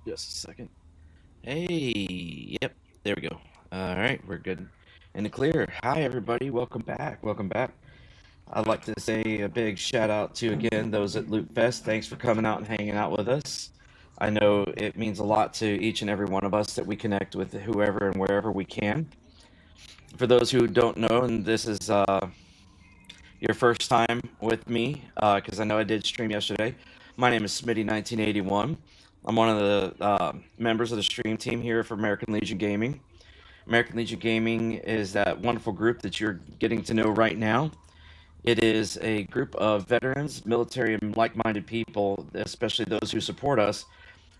Just a second. Hey, yep, there we go. All right, we're good in the clear. Hi, everybody. Welcome back. Welcome back. I'd like to say a big shout out to again those at Loot Fest. Thanks for coming out and hanging out with us. I know it means a lot to each and every one of us that we connect with whoever and wherever we can. For those who don't know, and this is your first time with me, because I know I did stream yesterday. My name is Smitty1981. I'm one of the members of the stream team here for American Legion Gaming. American Legion Gaming is that wonderful group that you're getting to know right now. It is a group of veterans, military, and like-minded people, especially those who support us,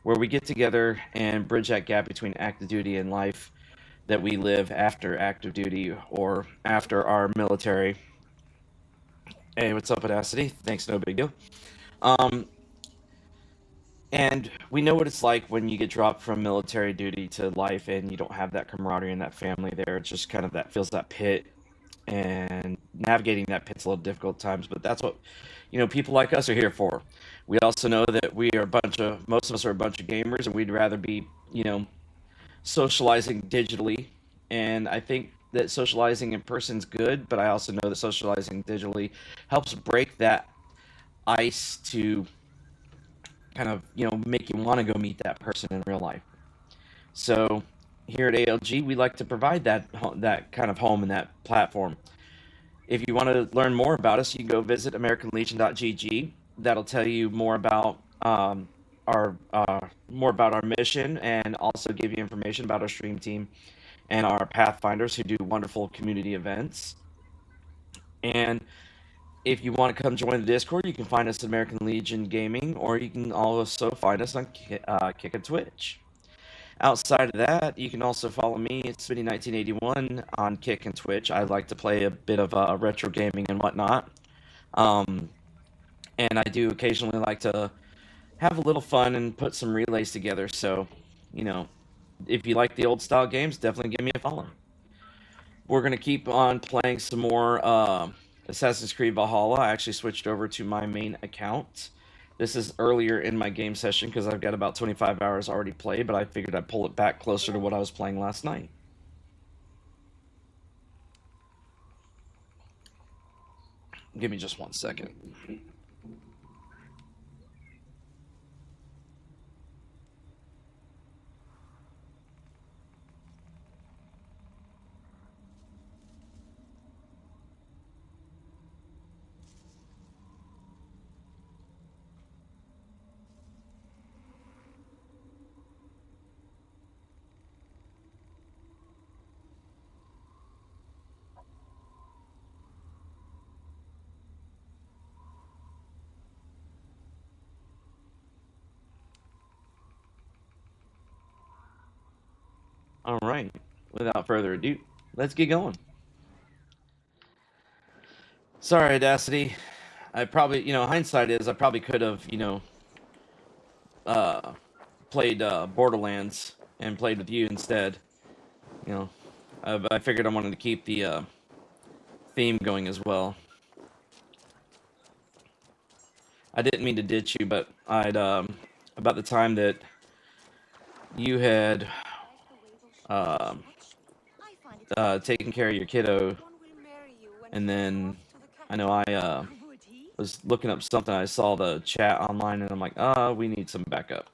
where we get together and bridge that gap between active duty and life that we live after active duty or after our military. Hey, what's up, Audacity? Thanks, no big deal. Um, and we know what it's like when you get dropped from military duty to life and you don't have that camaraderie and that family there. It's just kind of that feels that pit, and navigating that pit's a little difficult at times, but that's what people like us are here for. We also know that we are a bunch of most of us are a bunch of gamers, and we'd rather be socializing digitally. And I think that socializing in person is good, but I also know that socializing digitally helps break that ice to kind of make you want to go meet that person in real life. So here at ALG, we like to provide that kind of home and that platform. If you want to learn more about us, you can go visit AmericanLegion.gg. That'll tell you more about our mission, and also give you information about our stream team and our Pathfinders who do wonderful community events. And if you want to come join the Discord, you can find us at American Legion Gaming, or you can also find us on Kick and Twitch. Outside of that, you can also follow me at Smitty1981 on Kick and Twitch. I like to play a bit of retro gaming and whatnot. Um, and I do occasionally like to have a little fun and put some relays together. So, you know, if you like the old style games, definitely give me a follow. We're going to keep on playing some more Assassin's Creed Valhalla. I actually switched over to my main account. This is earlier in my game session because I've got about 25 hours already played, but I figured I'd pull it back closer to what I was playing last night. Give me just 1 second. All right. Without further ado, let's get going. Sorry, Audacity. I probably, hindsight is I probably could have, uh, played Borderlands and played with you instead. You know, I figured I wanted to keep the theme going as well. I didn't mean to ditch you, but I'd about the time that you had uh, taken care of your kiddo, and then I know I was looking up something. I saw the chat online, and I'm like, we need some backup.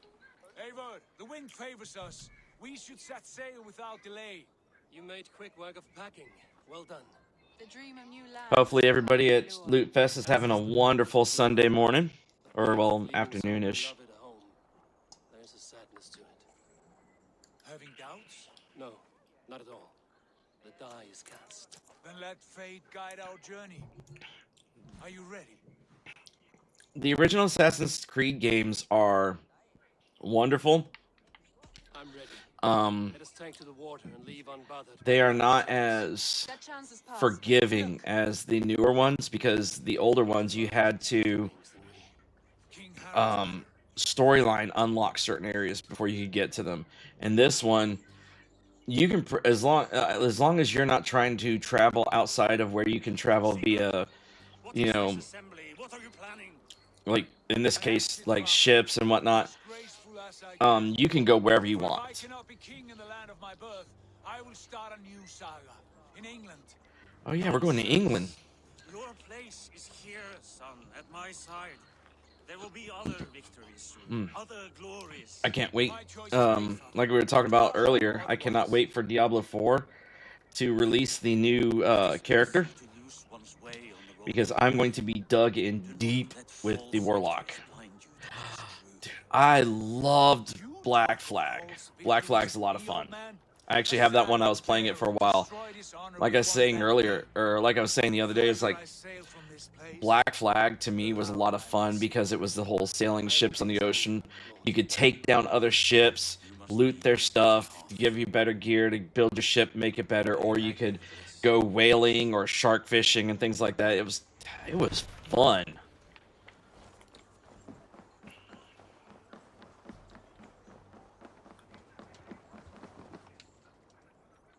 Eivor, the wind favors us. We should set sail without delay. You made quick work of packing. Well done. The dream of new land. Hopefully everybody at Loot Fest is having a wonderful Sunday morning, or well, afternoonish. There's a sadness to it. Having doubts? No, not at all. The die is cast. Then let fate guide our journey. Are you ready? The original Assassin's Creed games are wonderful. I'm ready. Let us take to the water and leave unbothered. They are not as forgiving as the newer ones, because the older ones you had to storyline unlock certain areas before you could get to them. And this one, you can as long as you're not trying to travel outside of where you can travel via, like in this case, like ships and whatnot. You can go wherever you want. I cannot be king in the land of my birth. I will start a new saga in England. Oh yeah, we're going to England. Your place is here, son, at my side. There will be other victories soon, other glories. I can't wait. Like we were talking about earlier, I cannot wait for Diablo 4 to release the new character, because I'm going to be dug in deep with the Warlock. Dude, I loved Black Flag. Black Flag's a lot of fun. I actually have that one. I was playing it for a while. Like I was saying earlier, or like I was saying the other day, it's like Black Flag to me was a lot of fun because it was the whole sailing ships on the ocean. You could take down other ships, loot their stuff, give you better gear to build your ship, make it better, or you could go whaling or shark fishing and things like that. It was fun.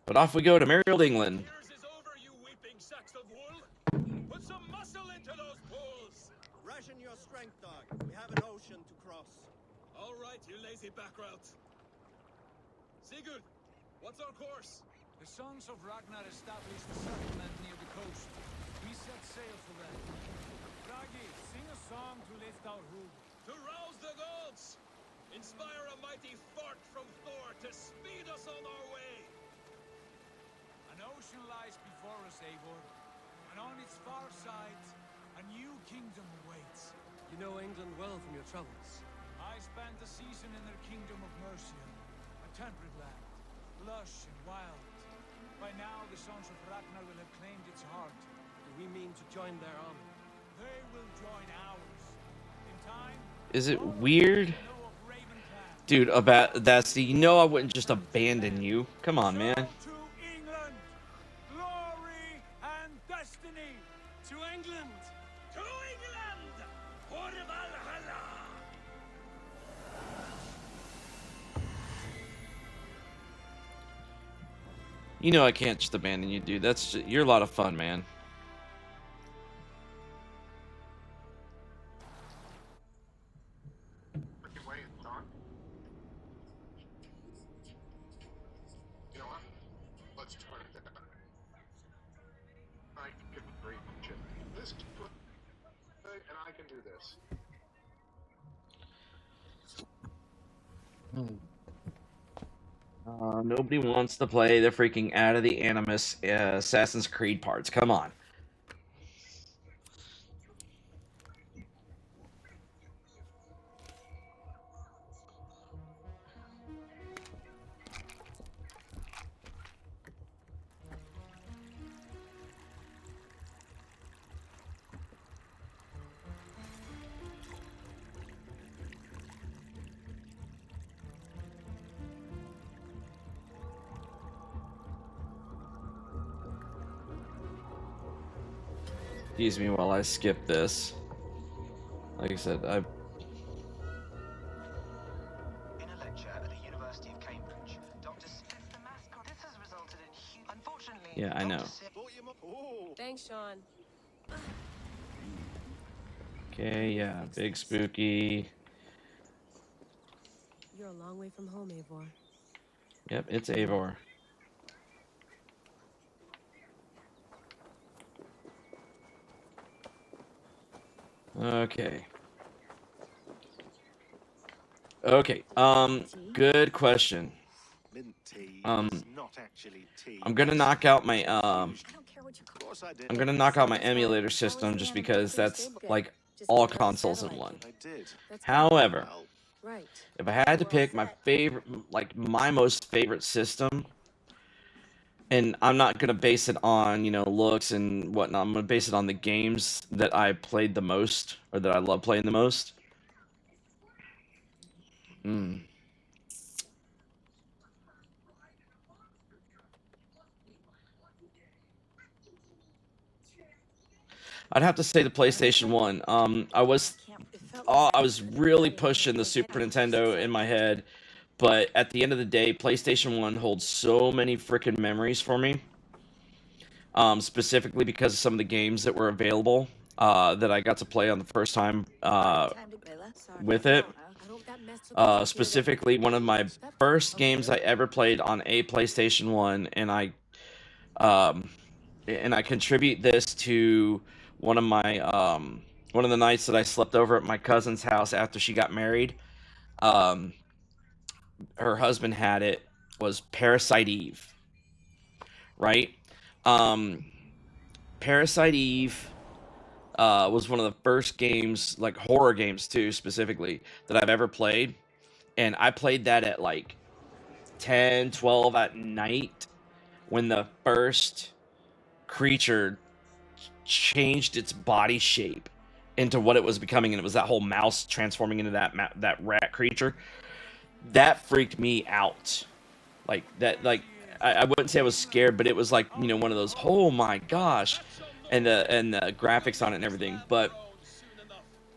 But off we go to merry old England. Yours is over, you weeping sacks of wool. Put some muscle into those pulls. Ration your strength, dog. We have an ocean to cross. All right, you lazy backrout. Sigurd, what's our course? The sons of Ragnar established a settlement near the coast. We set sail for them. Ragi, sing a song to lift our hoof. To rouse the gods! Inspire a mighty fart from Thor to speed us on our way! An ocean lies before us, Eivor, and on its far side, a new kingdom awaits. You know England well from your travels. I spent a season in their kingdom of Mercia, a temperate land, lush and wild. By now, the sons of Ragnar will have claimed its heart. Do we mean to join their army? They will join ours. In time, Is it weird? know of Ravenclan. Dude, about that's the, you know I wouldn't just abandon you. Come on, man. To England, glory and destiny. To England! To England! For Valhalla! You know I can't just abandon you, dude. You're a lot of fun, man. You know what? Let's turn it down. I can give a great chip. This is good, and I can do this. Nobody wants to play the freaking out of the Animus Assassin's Creed parts. Come on. Excuse me while I skip this. Like I said, In a lecture at the University of Cambridge, Dr. Smith, the mascot, this has resulted in huge... Unfortunately... Yeah, I know. Thanks, Sean. Okay, yeah, big spooky. You're a long way from home, Eivor. Yep, it's Eivor. Okay. Okay. Good question. Mint tea Um, is not actually tea. I'm gonna knock out my I don't care what you Of call course I did. I'm gonna knock out my emulator system just because that's like all consoles in one. I did. However, Well, Right. if I had to pick my favorite, like my most favorite system, and I'm not gonna base it on, you know, looks and whatnot. I'm gonna base it on the games that I played the most, or that I love playing the most. I'd have to say the PlayStation 1. I was really pushing the Super Nintendo in my head, but at the end of the day, PlayStation 1 holds so many freaking memories for me. Specifically because of some of the games that were available that I got to play on the first time with it. Specifically, one of my first games I ever played on a PlayStation 1, and I contribute this to one of the nights that I slept over at my cousin's house after she got married. Her husband had it, was Parasite Eve, right? Parasite Eve was one of the first games, like horror games too, specifically, that I've ever played. And I played that at like 10, 12 at night when the first creature changed its body shape into what it was becoming, and it was that whole mouse transforming into that rat creature. That freaked me out. Like that, like I wouldn't say I was scared, but it was like, you know, one of those, oh my gosh, and the graphics on it and everything. But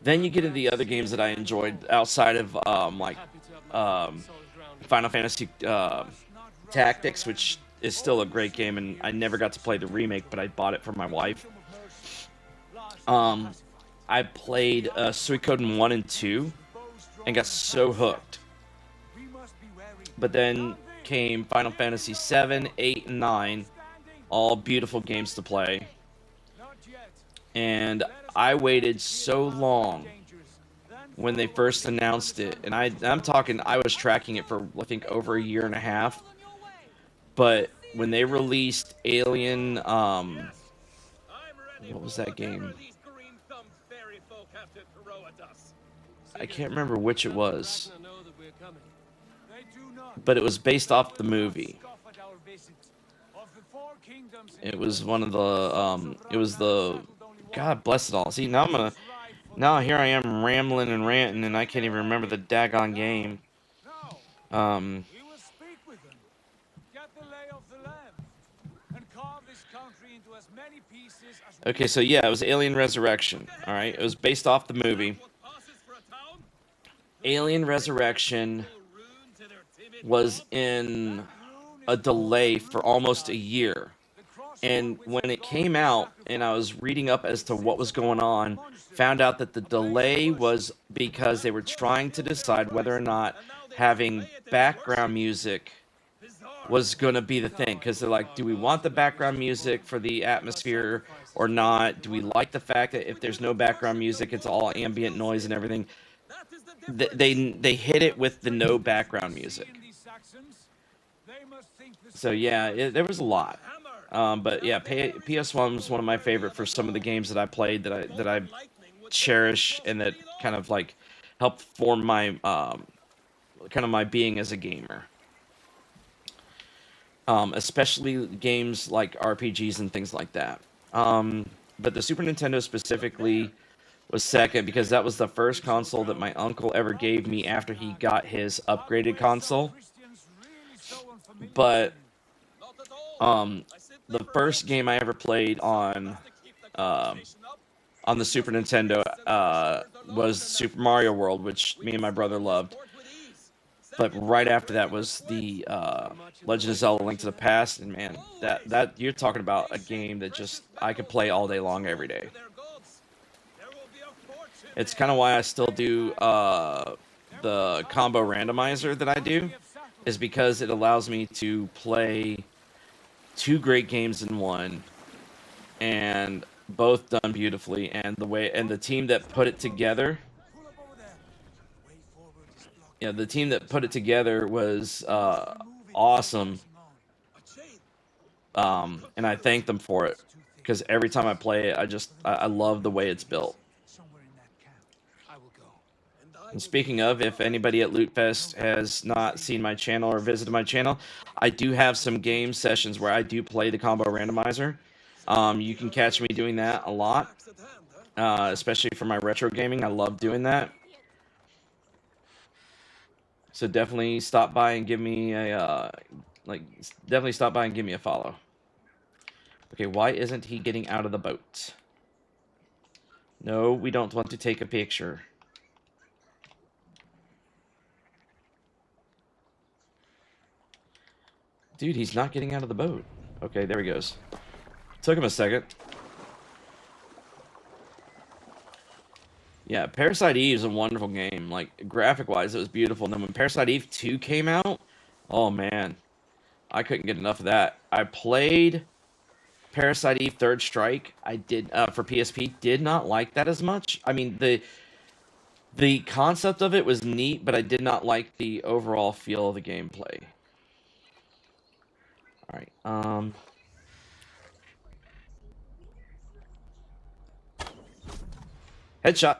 then you get into the other games that I enjoyed outside of Happy to have my feet solid ground again. Final Fantasy Tactics, which is still a great game, and I never got to play the remake, but I bought it for my wife. I played Suikoden 1 and 2 and got so hooked. But then came Final Fantasy 7, 8, and 9, all beautiful games to play. And I waited so long when they first announced it, and I'm talking, I was tracking it for, I think, over a year and a half. But when they released Alien, what was that game? I can't remember which it was, but it was based off the movie. It was one of the, it was the, God bless it all. See, now here I am rambling and ranting, and I can't even remember the daggone game. Okay, so yeah, it was Alien Resurrection. All right, it was based off the movie. Alien Resurrection was in a delay for almost a year. And when it came out and I was reading up as to what was going on, found out that the delay was because they were trying to decide whether or not having background music was going to be the thing. Because they're like, do we want the background music for the atmosphere or not? Do we like the fact that if there's no background music, it's all ambient noise and everything? They hit it with the no background music. So yeah, there was a lot. But yeah, PS1 was one of my favorite for some of the games that I played that I cherish and that kind of like helped form my kind of my being as a gamer. Especially games like RPGs and things like that. But the Super Nintendo specifically was second because that was the first console that my uncle ever gave me after he got his upgraded console. But the first game I ever played on the Super Nintendo was Super Mario World, which me and my brother loved. But right after that was the Legend of Zelda: Link to the Past, and man, that you're talking about a game that just I could play all day long, every day. It's kind of why I still do the combo randomizer that I do, is because it allows me to play two great games in one, and both done beautifully. And the team that put it together, yeah, the team that put it together was awesome. And I thank them for it because every time I play it, I love the way it's built. And speaking of, if anybody at Loot Fest has not seen my channel or visited my channel, I do have some game sessions where I do play the combo randomizer. You can catch me doing that a lot, especially for my retro gaming. I love doing that. So definitely stop by and give me a definitely stop by and give me a follow. Okay, why isn't he getting out of the boat? No, we don't want to take a picture. Dude, he's not getting out of the boat. Okay, there he goes. Took him a second. Yeah, Parasite Eve is a wonderful game. Like, graphic-wise, it was beautiful. And then when Parasite Eve 2 came out, oh man, I couldn't get enough of that. I played Parasite Eve Third Strike. I did for PSP. Did not like that as much. I mean, the concept of it was neat, but I did not like the overall feel of the gameplay. All right. Headshot.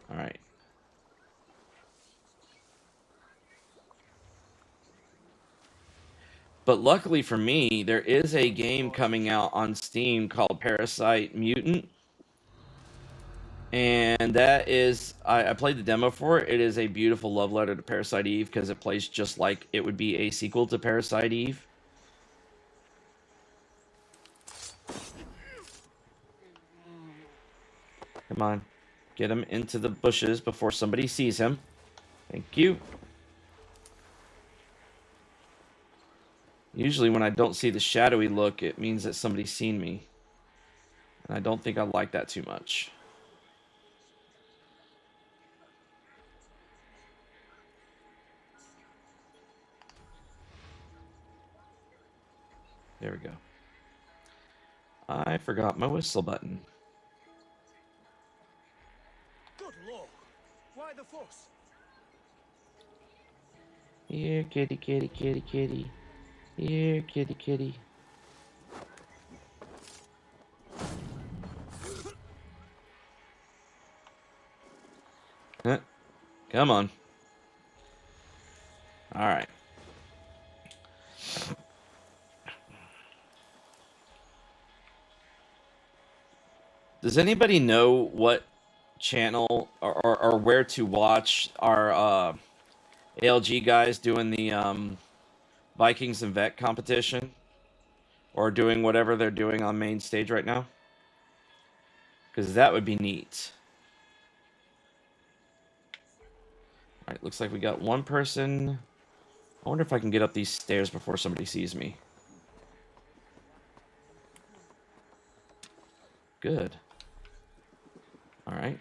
All right. But luckily for me, there is a game coming out on Steam called Parasite Mutant. And that is, I played the demo for it. It is a beautiful love letter to Parasite Eve because it plays just like it would be a sequel to Parasite Eve. Come on. Get him into the bushes before somebody sees him. Thank you. Usually when I don't see the shadowy look, it means that somebody's seen me. And I don't think I like that too much. There we go. I forgot my whistle button. Good lord! Why the fuss? Here, kitty, kitty, kitty, kitty. Here, kitty, kitty. Huh? Come on. All right. Does anybody know what channel or where to watch our ALG guys doing the Vikings and Vet competition? Or doing whatever they're doing on main stage right now? Because that would be neat. Alright, looks like we got one person. I wonder if I can get up these stairs before somebody sees me. Good. Alright.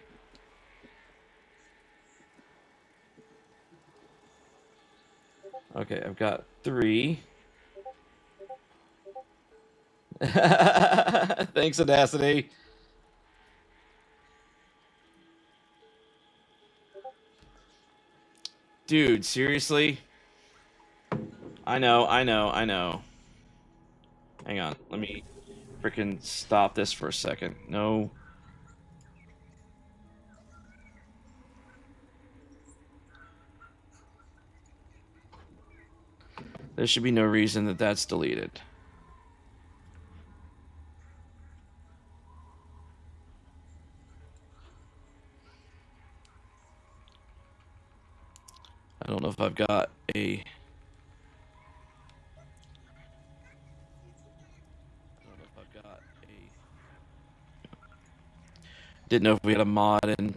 Okay, I've got 3. Thanks, Audacity. Dude, seriously? I know. Hang on, let me freaking stop this for a second. No. There should be no reason that that's deleted. I don't know if I've got a... Didn't know if we had a mod in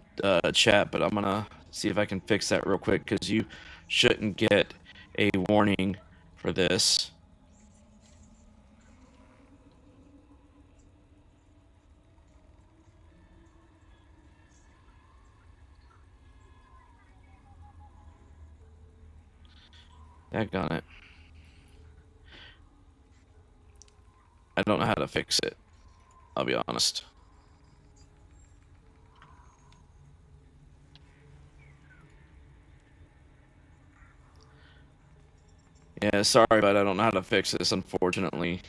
chat, but I'm gonna see if I can fix that real quick because you shouldn't get a warning for this. Daggone it. I don't know how to fix it. I'll be honest. Yeah, sorry, but I don't know how to fix this, unfortunately.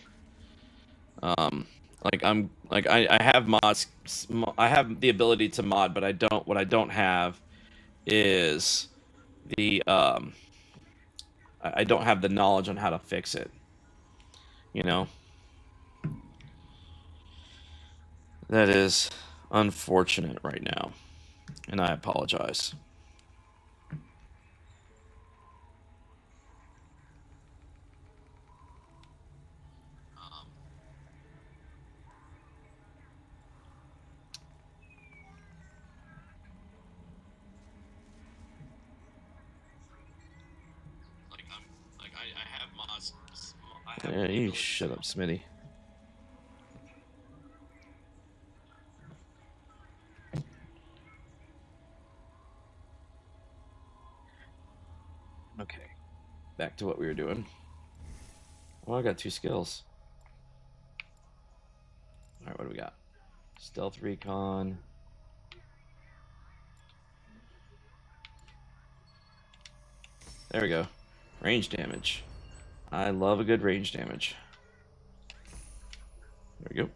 I have mods. I have the ability to mod, but I don't. What I don't have is the I don't have the knowledge on how to fix it. You know, that is unfortunate right now, and I apologize. I have mods. Yeah, you shut up, Smitty. Okay, back to what we were doing. Well, I got 2 skills. All right, what do we got? Stealth recon. There we go. Range damage. I love a good range damage. There we go.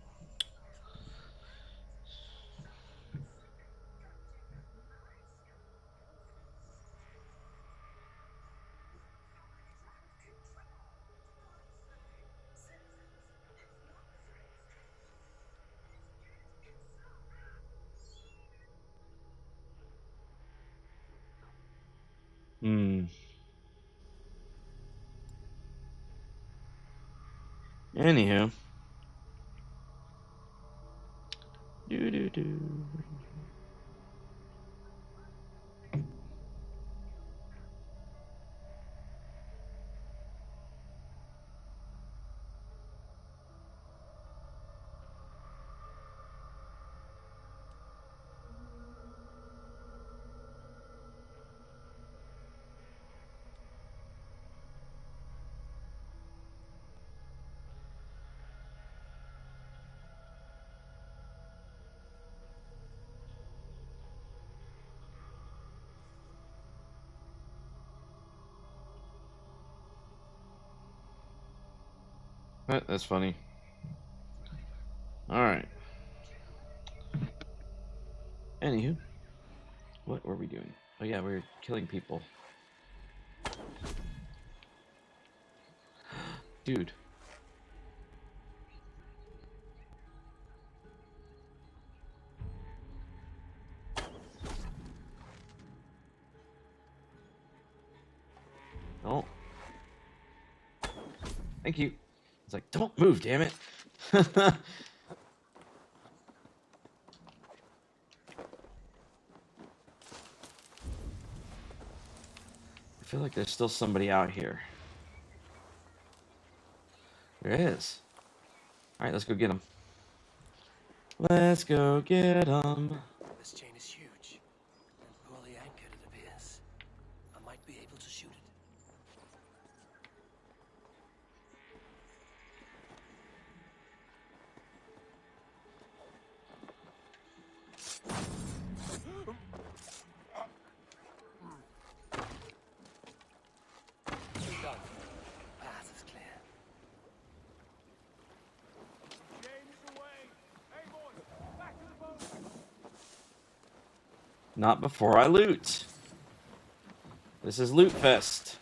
Hmm. Anywho. Do. That's funny. Alright. Anywho. What were we doing? Oh yeah, we were killing people. Dude. Oh. Thank you. It's like, don't move, damn it. I feel like there's still somebody out here. There is. Alright, let's go get him. Let's go get him. This chain is huge and poorly anchored, it appears. I might be able to shoot it. Done. Path is clear. Chain is away. Hey, boys, back to the boat. Not before I loot. This is Loot Fest.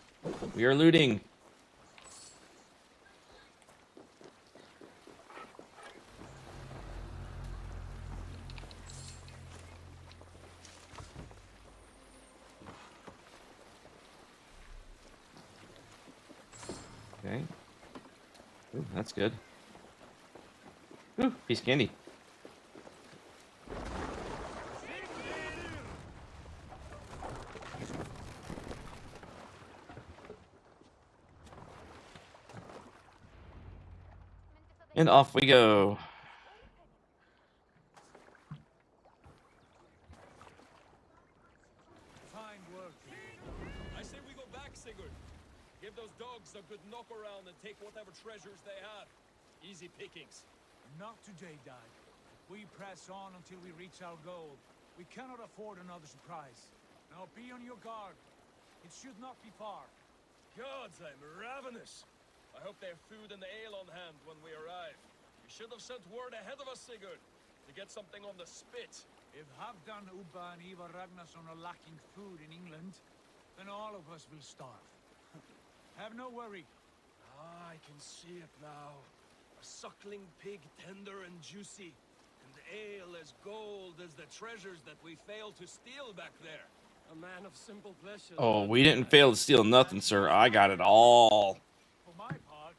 We are looting. Okay. Ooh, that's good. Ooh, piece of candy. And off we go. Fine work. I say we go back, Sigurd. Give those dogs a good knock around and take whatever treasures they have. Easy pickings. Not today, Dad. We press on until we reach our goal. We cannot afford another surprise. Now be on your guard. It should not be far. Gods, I'm ravenous. I hope they have food and the ale on hand when we arrive. We should have sent word ahead of us, Sigurd, to get something on the spit. If Halfdan, Ubba, and Ivar Ragnarsson are lacking food in England, then all of us will starve. Have no worry. Ah, I can see it now. A suckling pig, tender and juicy, and ale as gold as the treasures that we failed to steal back there. A man of simple pleasures. Oh, we didn't fail to steal nothing, sir. I got it all. For my part,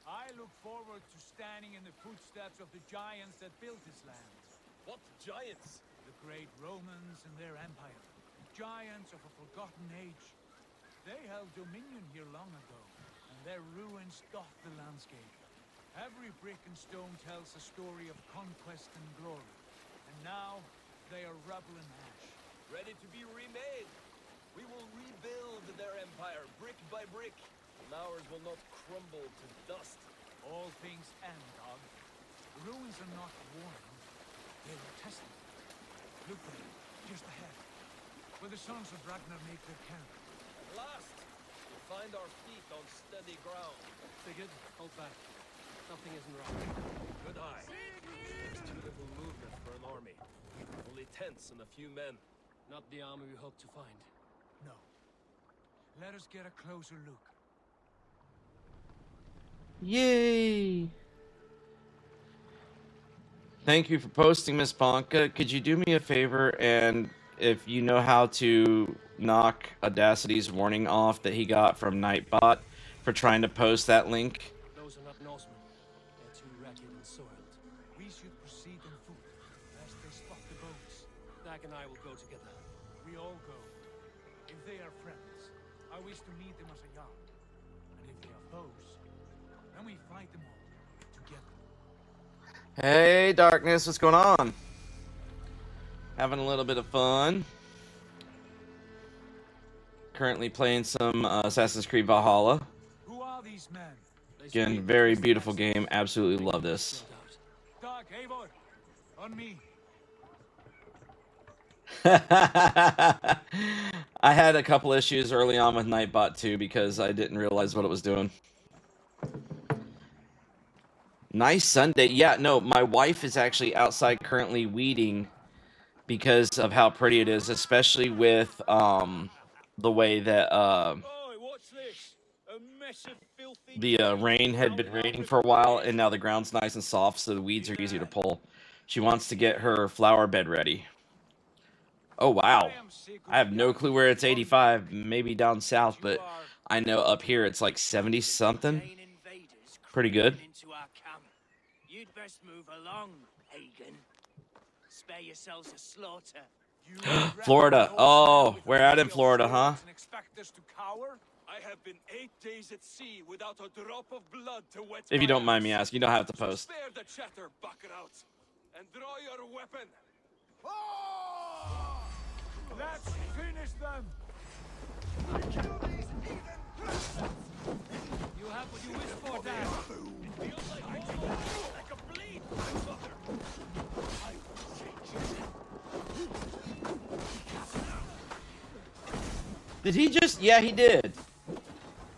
I look forward to standing in the footsteps of the giants that built this land. What giants? The great Romans and their empire. Giants of a forgotten age. They held dominion here long ago, and their ruins dot the landscape. Every brick and stone tells a story of conquest and glory. And now, they are rubble and ash. Ready to be remade. We will rebuild their empire brick by brick, and ours will not crumble to dust. All things end, dog. The ruins are not worn. They were tested. Look there, just ahead, where the sons of Ragnar make their camp. At last, we find our feet on steady ground. Sigurd, hold back. Something isn't right. Good eye. There's too little movement for an army. Only tents and a few men. Not the army we hoped to find. No. Let us get a closer look. Yay! Thank you for posting, Miss Bonka. Could you do me a favor and if you know how to knock Audacity's warning off that he got from Nightbot for trying to post that link. Those are not Norsemen. They're too ragged and soiled. We should proceed on foot, lest they spot the boats. Dag and I will go together. We all go. If they are friends, I wish to meet them as a yard. And if they are foes, then we fight them all together. Hey, Darkness, what's going on? Having a little bit of fun. Currently playing some Assassin's Creed Valhalla. Who are these men? Again, very beautiful game. Absolutely love this. Doug, Eivor, on me. I had a couple issues early on with Nightbot too because I didn't realize what it was doing. Nice Sunday. Yeah, no, my wife is actually outside currently weeding because of how pretty it is, especially with the way that the rain had been raining for a while, and now the ground's nice and soft, so the weeds are easier to pull. She wants to get her flower bed ready. Oh, wow. I have no clue where it's 85, maybe down south, but I know up here it's like 70-something. Pretty good. You'd best move along, Hagen. Spare yourselves a slaughter. Florida. Oh, we're out in Florida, huh? Expect us to cower? I have been 8 days at sea without a drop of blood to wet If you my don't mind me hands. asking, you don't have to So post. spare the chatter, buckerouts, and draw your weapon. Let's finish them! You have what you wish for, Dag. Like a bleed, grandmother. Did he just? Yeah, he did.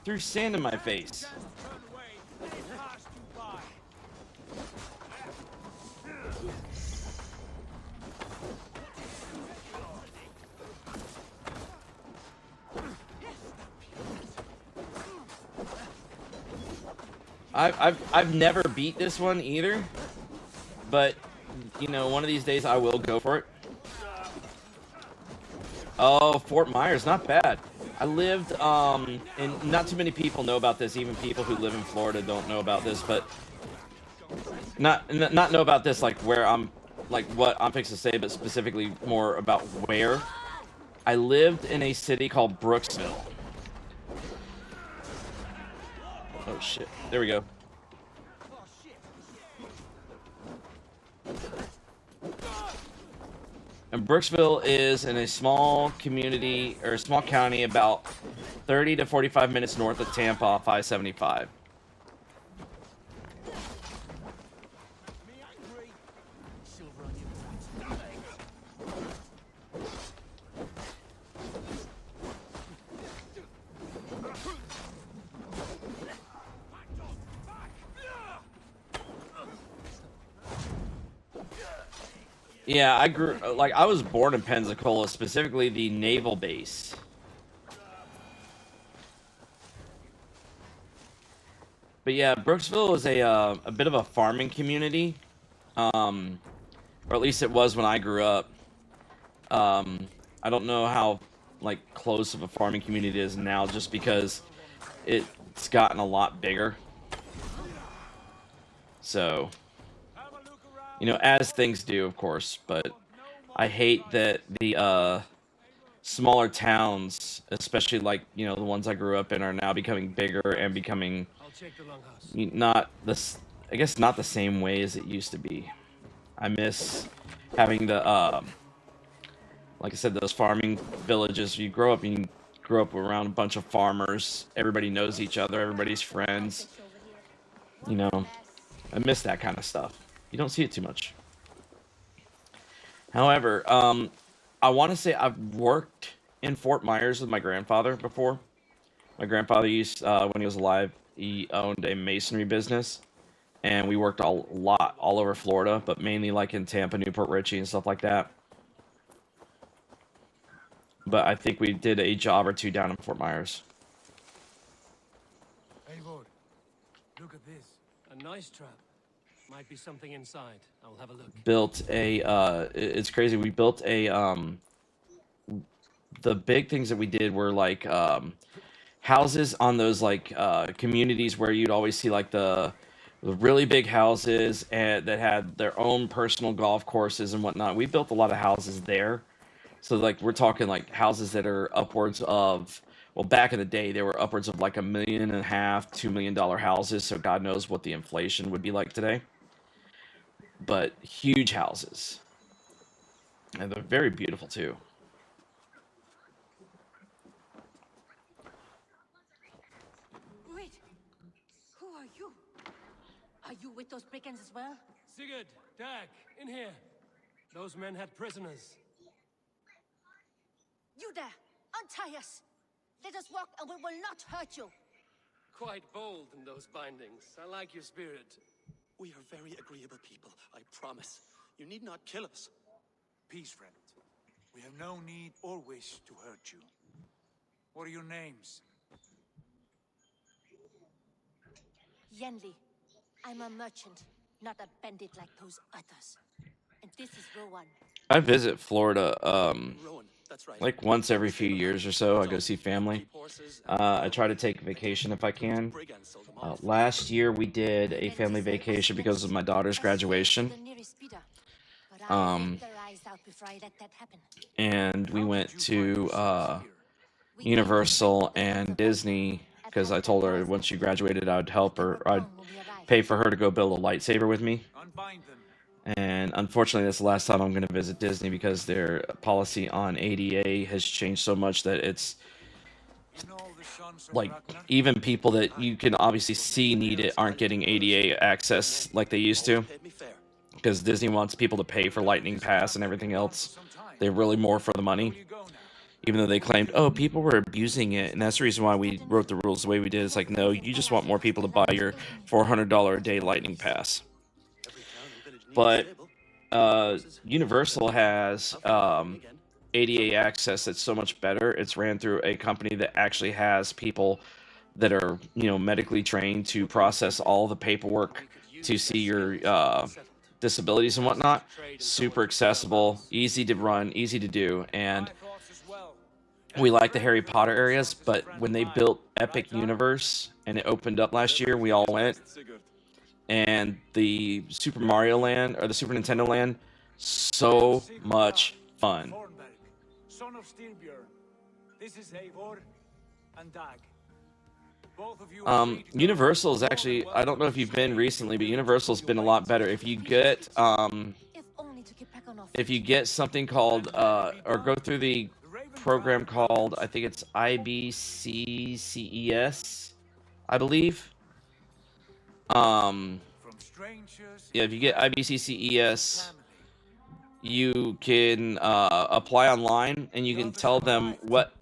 Threw sand in my face. Turn away. They passed you by. I've never beat this one either, but you know, one of these days I will go for it. Oh, Fort Myers, not bad. I lived, and not too many people know about this. Even people who live in Florida don't know about this, but not know about this like where I'm, like what I'm fixing to say, but specifically more about where. I lived in a city called Brooksville. Oh shit! There we go. And Brooksville is in a small community, or a small county about 30 to 45 minutes north of Tampa off I-75. Yeah, I was born in Pensacola, specifically the naval base. But yeah, Brooksville is a bit of a farming community, or at least it was when I grew up. I don't know how like close of a farming community it is now, just because it's gotten a lot bigger. So, you know, as things do, of course, but I hate that the smaller towns, especially like, you know, the ones I grew up in, are now becoming bigger and becoming not this, I guess, not the same way as it used to be. I miss having the like I said, those farming villages. You grow up around a bunch of farmers. Everybody knows each other. Everybody's friends. You know, I miss that kind of stuff. You don't see it too much. However, I want to say I've worked in Fort Myers with my grandfather before. My grandfather used, when he was alive, he owned a masonry business, and we worked a lot all over Florida, but mainly like in Tampa, Newport Richey, and stuff like that. But I think we did a job or two down in Fort Myers. Eivor, look at this. A nice trap. Might be something inside. I'll have a look. Built a, it's crazy, we built a the big things that we did were like houses on those like communities where you'd always see like the really big houses and that had their own personal golf courses and whatnot. We built a lot of houses there. So like we're talking like houses that are upwards of, well, back in the day they were upwards of like $1.5 million, $2 million houses. So God knows what the inflation would be like today. But huge houses, and they're very beautiful too. Wait, who are you? Are you with those brigands as well? Sigurd, Dag, in here. Those men had prisoners. You there! Untie us! Let us walk and we will not hurt you! Quite bold in those bindings. I like your spirit. We are very agreeable people, I promise. You need not kill us. Peace, friend. We have no need or wish to hurt you. What are your names? Yenli, I'm a merchant, not a bandit like those others. And this is Rowan. I visit Florida Rowan, that's right. like once every few years or so. I go see family. I try to take vacation if I can. Last year we did a family vacation because of my daughter's graduation. And we went to Universal and Disney because I told her once she graduated I'd help her. I'd pay for her to go build a lightsaber with me. Unbind them. And unfortunately, that's the last time I'm going to visit Disney because their policy on ADA has changed so much that it's like even people that you can obviously see need it aren't getting ADA access like they used to. Because Disney wants people to pay for Lightning Pass and everything else. They're really more for the money. Even though they claimed, oh, people were abusing it. And that's the reason why we wrote the rules the way we did. It's like, no, you just want more people to buy your $400 a day Lightning Pass. But Universal has ADA access that's so much better. It's ran through a company that actually has people that are, medically trained to process all the paperwork to see your disabilities and whatnot. Super accessible, easy to run, easy to do, and we like the Harry Potter areas. But when they built Epic Universe and it opened up last year, we all went. And the Super Mario Land, or the Super Nintendo Land, so much fun. Son of Styrbjörn. This is Eivor and Dag. Both of you Universal is actually, I don't know if you've been recently, but Universal's been a lot better. If you get something called or go through the program called, I think it's IBCCES, I believe. Yeah, if you get IBCCES, you can apply online, and you can tell them what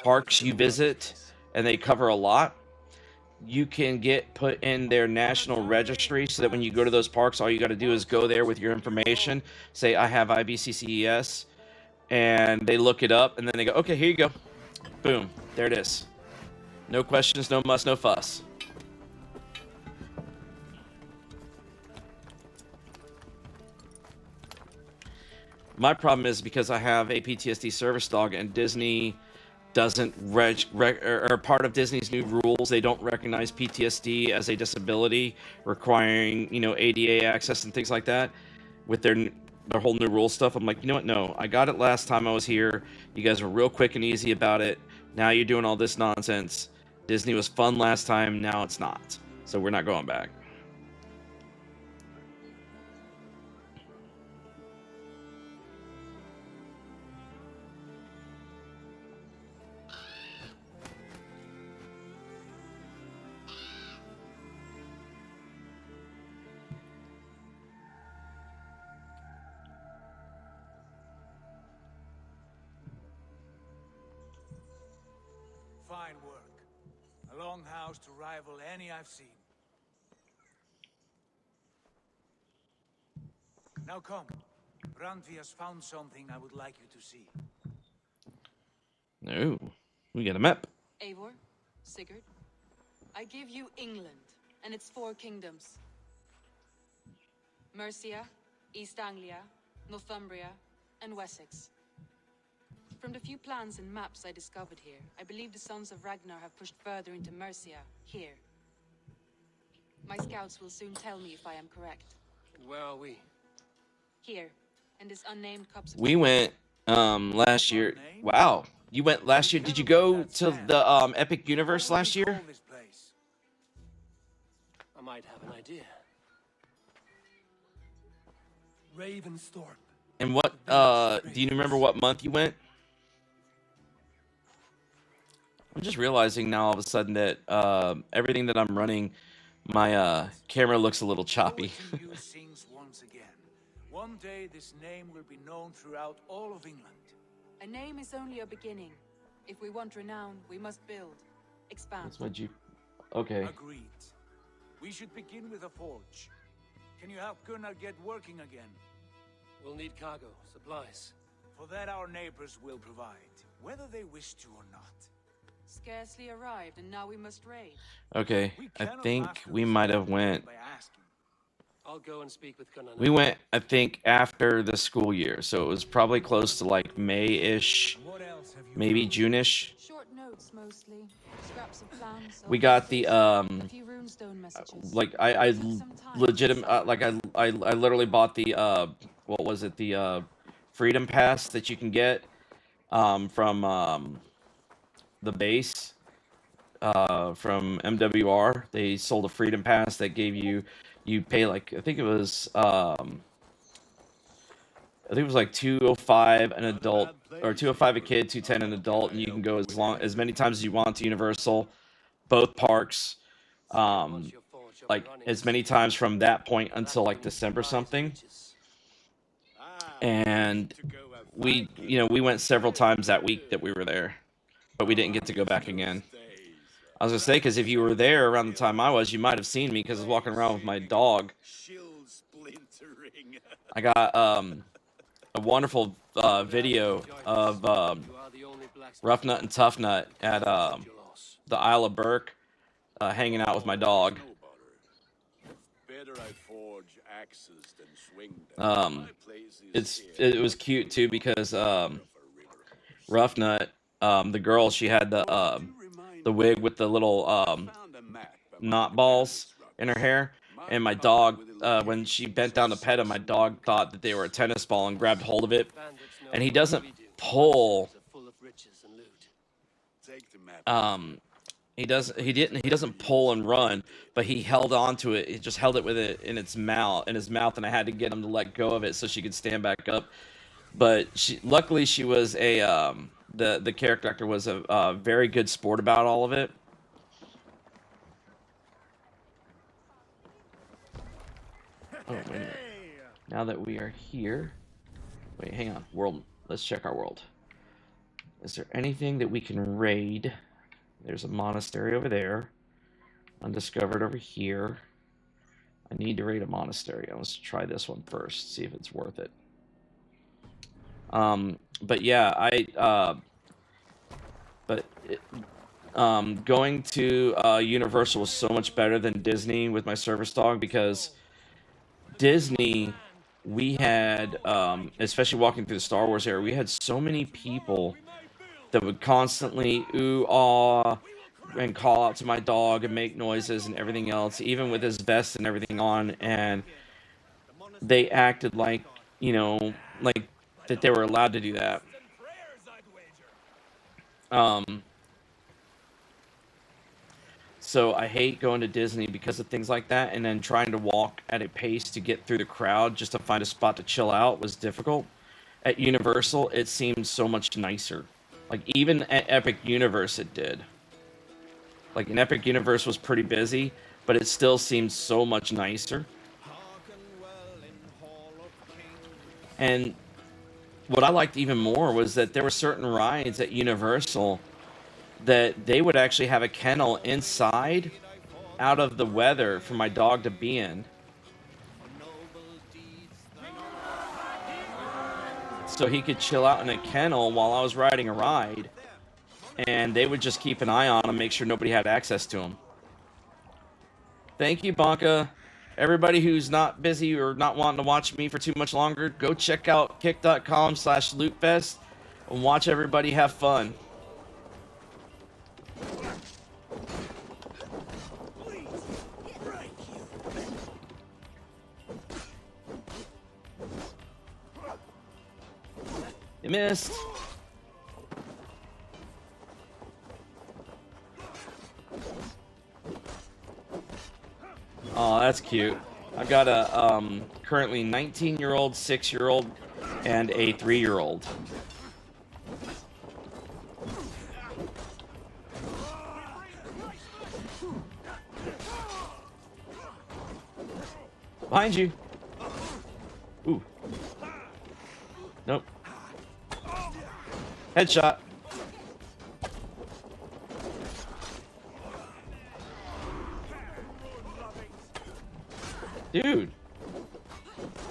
parks you visit, and they cover a lot. You can get put in their national registry so that when you go to those parks, all you got to do is go there with your information, say I have IBCCES, and they look it up, and then they go, okay, here you go. Boom, there it is. No questions, no muss, no fuss. My problem is because I have a PTSD service dog, and Disney doesn't or part of Disney's new rules, they don't recognize PTSD as a disability, requiring ADA access and things like that. With their whole new rule stuff, I'm like, you know what? No, I got it last time I was here. You guys were real quick and easy about it. Now you're doing all this nonsense. Disney was fun last time. Now it's not. So we're not going back. Fine work. A longhouse to rival any I've seen. Now come. Randvi has found something I would like you to see. No, we got a map. Eivor, Sigurd, I give you England and its 4 kingdoms. Mercia, East Anglia, Northumbria, and Wessex. From the few plans and maps I discovered here, I believe the Sons of Ragnar have pushed further into Mercia, here. My scouts will soon tell me if I am correct. And where are we? Here, in this unnamed copse of We trees. went last year. Wow, you went last year. Did you go to the Epic Universe last year? I might have an idea. Ravensthorpe. And what do you remember what month you went? I'm just realizing now all of a sudden that everything that I'm running, my camera looks a little choppy. Once again. One day this name will be known throughout all of England. A name is only a beginning. If we want renown, we must build, expand. That's my Jeep. Okay. Agreed. We should begin with a forge. Can you help Gunnar get working again? We'll need cargo, supplies. For that our neighbors will provide, whether they wish to or not. Scarcely arrived, and now we must raid. Okay, I think we might have went. I'll go and speak with Gunnar. We went, I think, after the school year, so it was probably close to like May-ish, maybe June-ish. Short notes mostly, scraps of plans. We got the a few runestone messages. like I legitimate like I literally bought the what was it, the Freedom Pass that you can get from the base from MWR. They sold a Freedom Pass that gave you pay like I think it was like $205 an adult, or $205 a kid, $210 an adult, and you can go as many times as you want to Universal, both parks, like as many times from that point until like December something. And we went several times that week that we were there, but we didn't get to go back again. I was gonna say, because if you were there around the time I was, you might have seen me because I was walking around with my dog. I got a wonderful video of Rough Nut and Tough Nut at the Isle of Burke, hanging out with my dog. It was cute too because Rough Nut, the girl, she had the wig with the little knot balls in her hair, and my dog, when she bent down to pet him, my dog thought that they were a tennis ball and grabbed hold of it. And he doesn't pull. He doesn't pull and run, but he held on to it. He just held it with it in his mouth, and I had to get him to let go of it so she could stand back up. But luckily she was a the character actor was a very good sport about all of it. Oh, wait a minute. Now that we are here, wait, hang on. World. Let's check our world. Is there anything that we can raid? There's a monastery over there. Undiscovered over here. I need to raid a monastery. Let's try this one first. See if it's worth it. But yeah, going to Universal was so much better than Disney with my service dog, because Disney, we had, especially walking through the Star Wars area, we had so many people that would constantly ooh, aw, and call out to my dog and make noises and everything else, even with his vest and everything on, and they acted like, like that they were allowed to do that. So I hate going to Disney because of things like that, and then trying to walk at a pace to get through the crowd just to find a spot to chill out was difficult. At Universal, it seemed so much nicer. Like, even at Epic Universe, it did. Like, in Epic Universe was pretty busy, but it still seemed so much nicer. And what I liked even more was that there were certain rides at Universal that they would actually have a kennel inside out of the weather for my dog to be in. So he could chill out in a kennel while I was riding a ride, and they would just keep an eye on him, make sure nobody had access to him. Thank you, Bonka. everybody who's not busy or not wanting to watch me for too much longer, go check out kick.com/lootfest and watch everybody have fun. You missed. Oh, that's cute. I've got a currently 19-year-old, 6-year-old, and a 3-year-old. Behind you. Ooh. Nope. Headshot. Dude.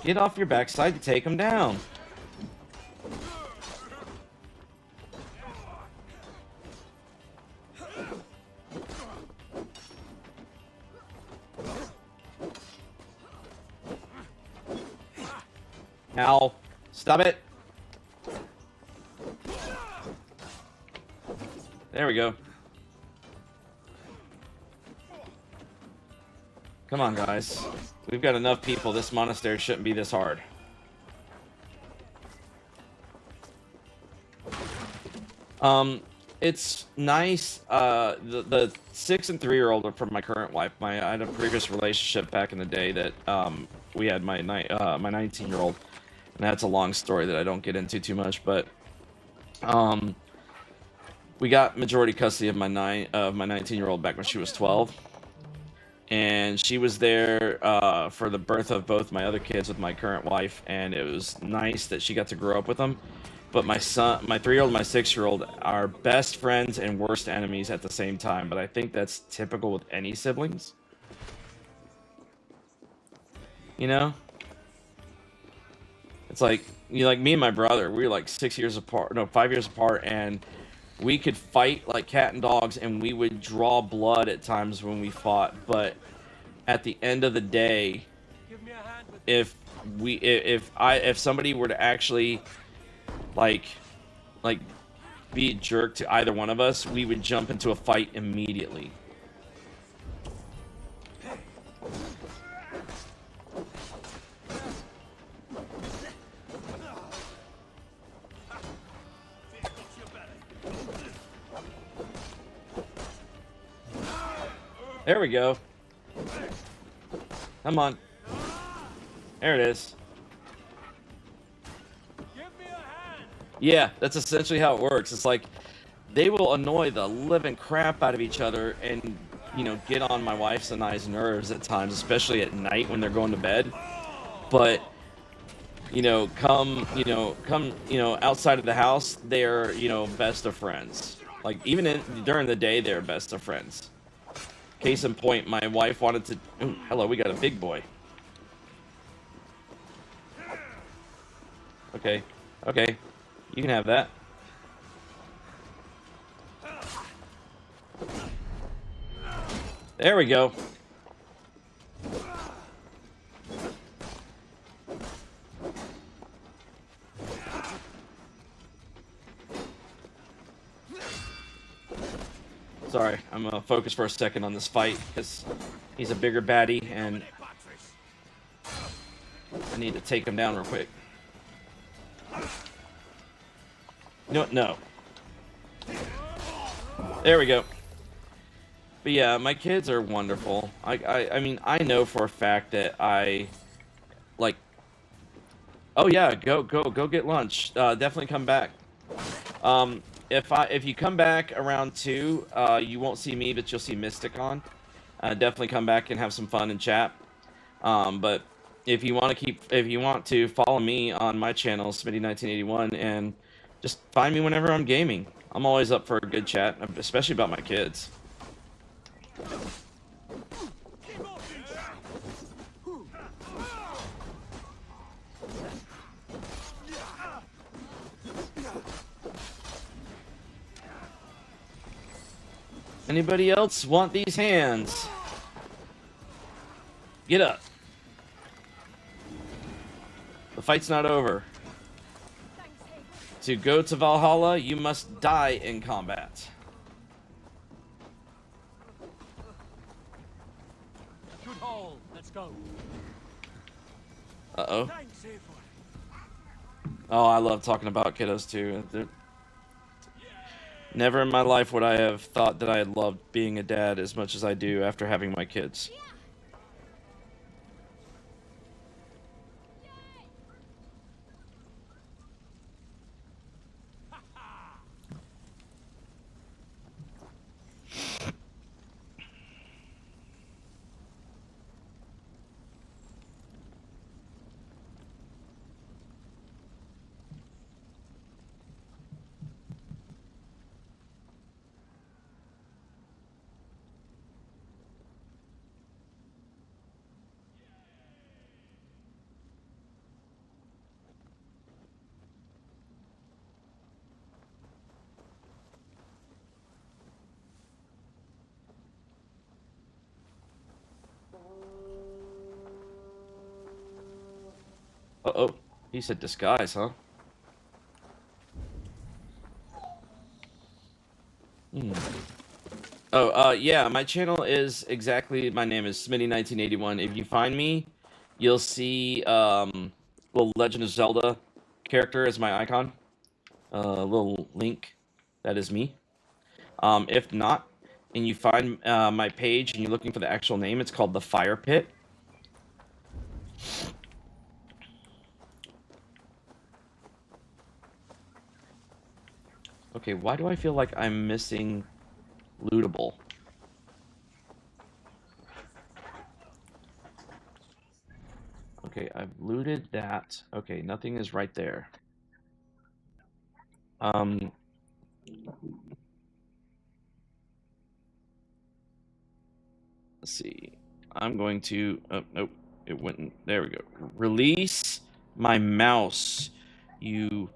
Get off your backside to take him down. Ow. Stop it. There we go. Come on, guys. We've got enough people. This monastery shouldn't be this hard. It's nice. The 6 and 3-year-old are from my current wife. I had a previous relationship back in the day that we had my 19-year-old, and that's a long story that I don't get into too much. But we got majority custody of my 19-year-old back when she was 12, and she was there for the birth of both my other kids with my current wife, and it was nice that she got to grow up with them. But my 3-year-old and my 6-year-old are best friends and worst enemies at the same time. But I think that's typical with any siblings. You know? It's like, me and my brother, we were like 5 years apart, and we could fight like cat and dogs, and we would draw blood at times when we fought. But at the end of the day, if somebody were to actually like be a jerk to either one of us, we would jump into a fight immediately. There we go. Come on. There it is. Yeah, that's essentially how it works. It's like they will annoy the living crap out of each other and, get on my wife's and I's nerves at times, especially at night when they're going to bed. But, come outside of the house, they're, best of friends. Like, even during the day, they're best of friends. Case in point, my wife wanted to... Ooh, hello, we got a big boy. Okay. You can have that. There we go. Sorry, I'm gonna focus for a second on this fight because he's a bigger baddie and I need to take him down real quick. No. There we go. But yeah, my kids are wonderful. I mean, I know for a fact that oh yeah, go get lunch. Definitely come back. If you come back around 2, you won't see me, but you'll see Mysticon. Definitely come back and have some fun and chat. But if you want to follow me on my channel, Smitty1981, and just find me whenever I'm gaming. I'm always up for a good chat, especially about my kids. Anybody else want these hands? Get up. fight's not over. To go to Valhalla, you must die in combat. Good haul. Let's go. Uh-oh. Oh, I love talking about kiddos too. Never in my life would I have thought that I had loved being a dad as much as I do after having my kids. Uh-oh. He said disguise, huh? Oh, yeah, my channel is exactly, my name is Smitty1981. If you find me, you'll see, little Legend of Zelda character as my icon. Little Link. That is me. If not, and you find my page and you're looking for the actual name, it's called The Fire Pit. Okay, why do I feel like I'm missing lootable? Okay, I've looted that. Okay, nothing is right there. Let's see. I'm going to... Oh, nope. It went... There we go. Release my mouse, you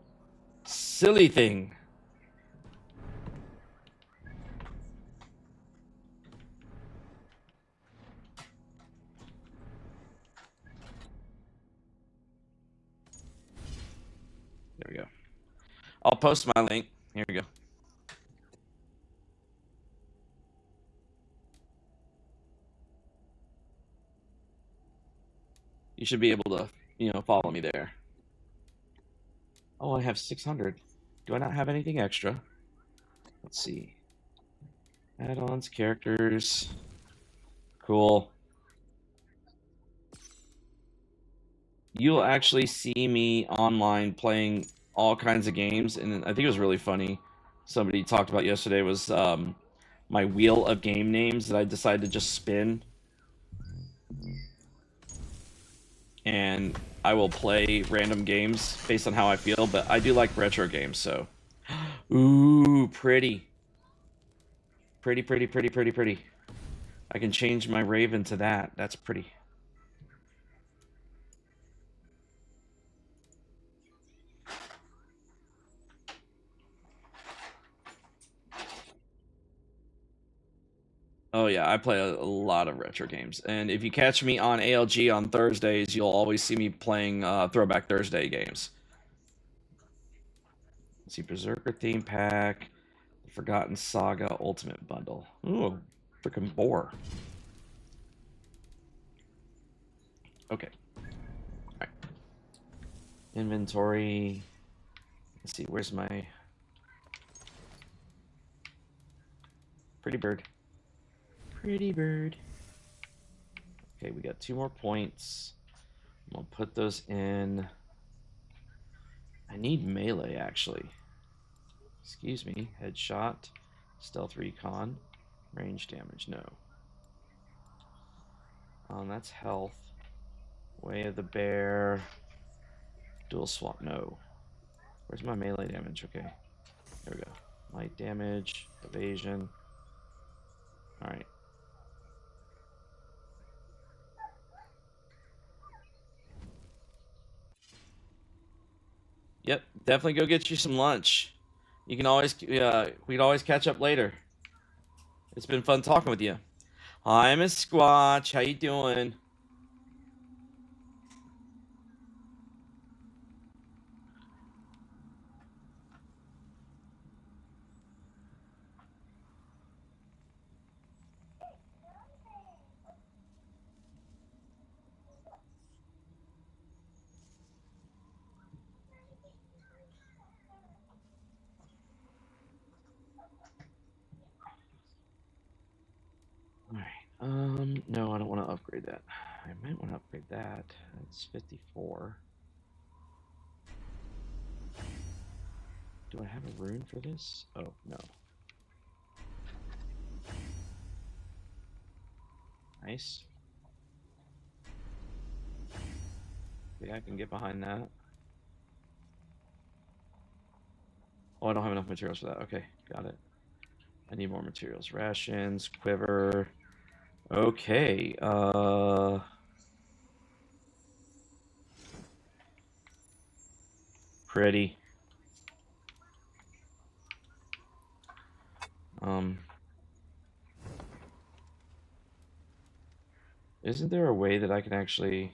silly thing. There we go. I'll post my link. Here we go. You should be able to, follow me there. Oh, I have 600. Do I not have anything extra? Let's see. Add-ons, characters. Cool. You'll actually see me online playing all kinds of games, and I think it was really funny. Somebody talked about yesterday was my wheel of game names that I decided to just spin. And I will play random games based on how I feel, but I do like retro games, so. Ooh, pretty. Pretty, pretty, pretty, pretty, pretty. I can change my Raven to that. That's pretty. Oh yeah, I play a lot of retro games. And if you catch me on ALG on Thursdays, you'll always see me playing Throwback Thursday games. Let's see, Berserker Theme Pack, Forgotten Saga Ultimate Bundle. Ooh, freaking boar. Okay. Alright. Inventory. Let's see, where's my... Pretty bird. Pretty bird. Okay, we got 2 more points. I'm gonna put those in. I need melee, actually. Excuse me. Headshot. Stealth recon. Range damage, no. That's health. Way of the bear. Dual swap, no. Where's my melee damage? Okay. There we go. Light damage. Evasion. Alright. Yep, definitely go get you some lunch. You can always, we'd always catch up later. It's been fun talking with you. Hi, Miss Squatch. How you doing? that. I might want to upgrade that. That's 54. Do I have a rune for this? Oh, no. Nice. Yeah, I can get behind that. Oh, I don't have enough materials for that. Okay, got it. I need more materials. Rations, quiver. Okay, pretty. Isn't there a way that I can actually...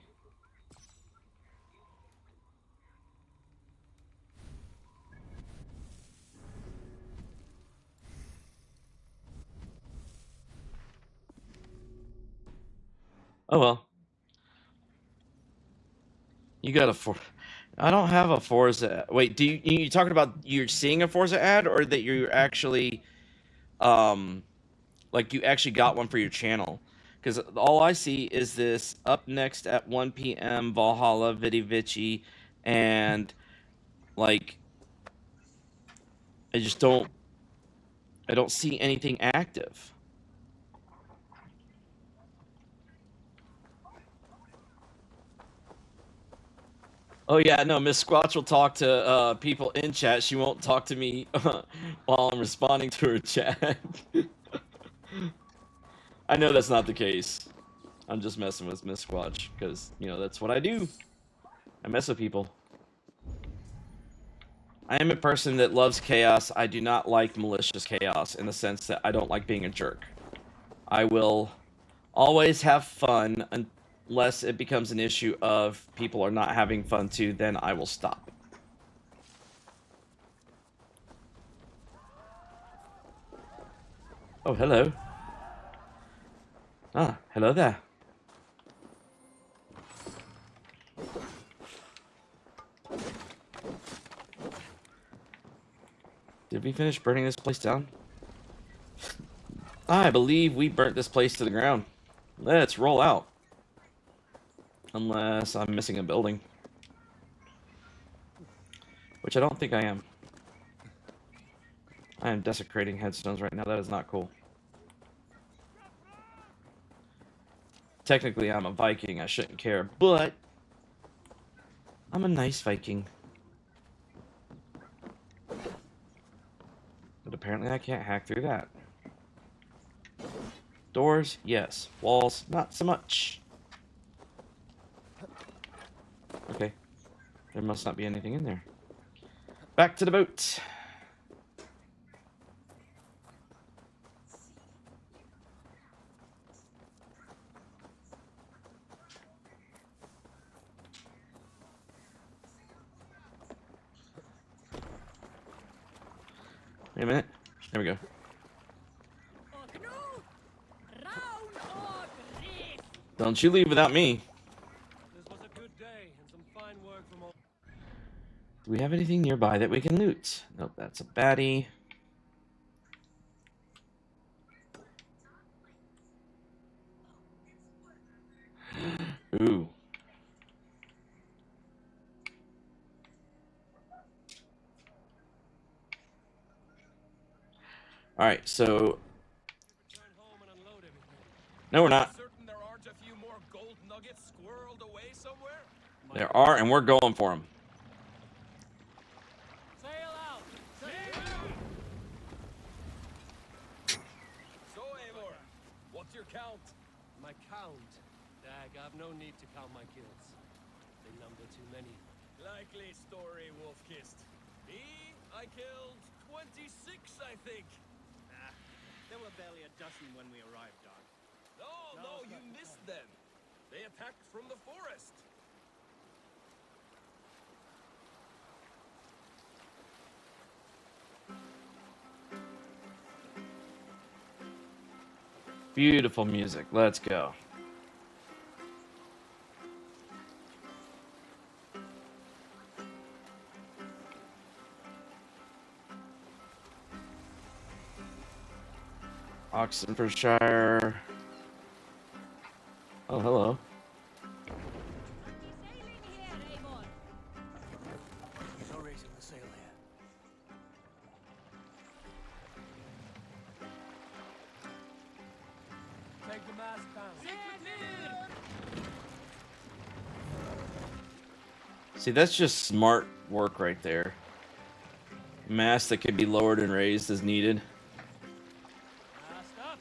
Oh, well. You got a four. I don't have a Forza. Wait, do you talking about you're seeing a Forza ad, or that you're actually, like you actually got one for your channel? Because all I see is this up next at 1 p.m. Valhalla Vidi Vici, and like I just don't. I don't see anything active. Oh yeah, no, Miss Squatch will talk to people in chat. She won't talk to me while I'm responding to her chat. I know that's not the case. I'm just messing with Miss Squatch because, you know, that's what I do. I mess with people. I am a person that loves chaos. I do not like malicious chaos in the sense that I don't like being a jerk. I will always have fun unless it becomes an issue of people are not having fun too, then I will stop. Oh, hello. Ah, hello there. Did we finish burning this place down? I believe we burnt this place to the ground. Let's roll out. Unless I'm missing a building. Which I don't think I am. I am desecrating headstones right now. That is not cool. Technically, I'm a Viking. I shouldn't care, but I'm a nice Viking. But apparently I can't hack through that. Doors, yes. Walls, not so much. Okay. There must not be anything in there. Back to the boat. Wait a minute. There we go. Don't you leave without me. This was a good day and some fine work from all. Do we have anything nearby that we can loot? Nope, that's a baddie. Ooh. Alright, so... No, we're not. Certain there aren't a few more gold nuggets squirreled away somewhere? There are, and we're going for them. Sail out! So, Eivor, what's your count? My count? Dag, I've no need to count my kills. They number too many. Likely story, Wolfkist. Me, I killed 26, I think. There were barely a dozen when we arrived, Dog. No, you missed them. They attacked from the forest. Beautiful music. Let's go. Oxenfordshire. Oh, hello. No raising the sail here. Take the mast down. See, that's just smart work right there. Mast that could be lowered and raised as needed. Mast up.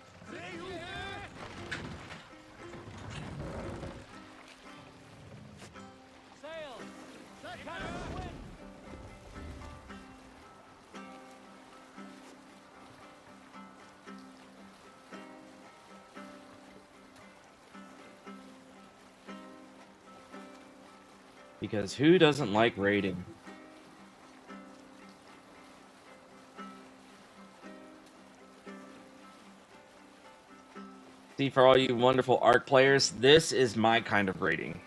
Sail. Catch the wind. Because who doesn't like raiding? See, for all you wonderful ARC players, this is my kind of raiding.